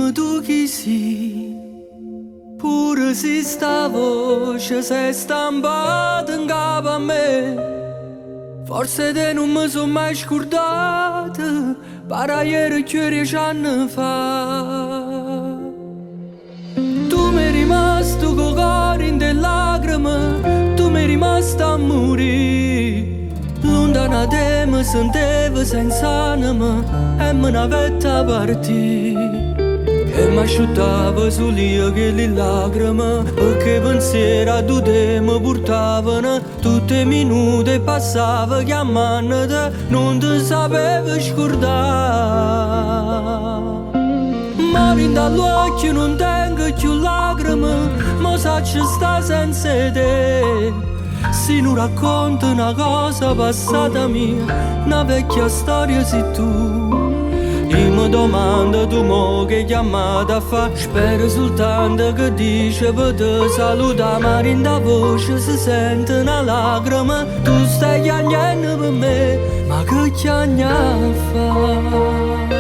Dimmi tu chi sei, pure se sta voce si è stampata in capo a me. Forse te non mi sono mai scordata, pare ieri che 10 anni fa. Tu mi è rimasto con cuore in delle lacrime, tu mi è rimasto a morire. Lontana te mi sentevo senza anima e me ne aveva partire. E mi asciuttava sull'io che le lacrime, perché pensieri a tu te mi portavano. Tutti i minuti passava chiamando, non ti sapevo scordare. Ma in dall'occhio non tengo più lacrime, ma so che sta senza te. Se non racconto una cosa passata mia, una vecchia storia sei tu. Io mi domando tu mo che chiamata fa, spero soltanto che dice per te saluta, ma in da voce si sente una lacrima. Tu stai chiagnando per me, ma che chiagna fa?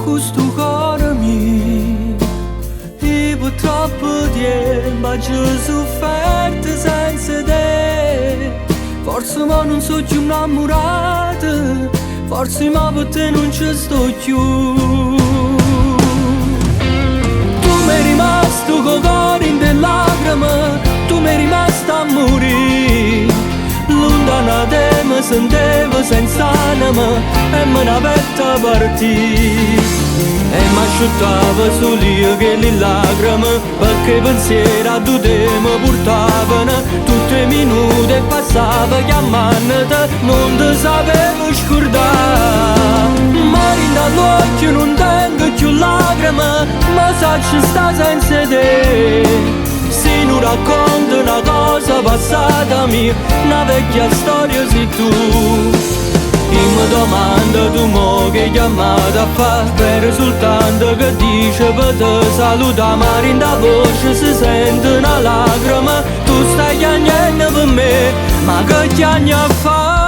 Questo cuore mio, e per troppo tempo ho sofferto senza te. Forse ma non so più innamorata, forse ma per te non ci sto più. Tu mi è rimasto con cuore in delle lacrime, tu mi è rimasto a morire. Lontana te mi sentevo senza anima e me ne aveva partire. E mi asciuttava sull'io che le lacrime, perché pensieri a tu te mi portavano. Tutti i minuti passava chiamando, non ti sapevo scordare. Ma in dall'occhio non tengo più lacrime, ma so che sta senza te. Se non racconto una cosa passata mia, una vecchia storia sei tu. Io mi domando tu mo che chiamata fa, spero soltanto che dice per te saluta, ma in da voce si sente una lacrima. Tu stai chiagnando per me, ma che chiagna fa?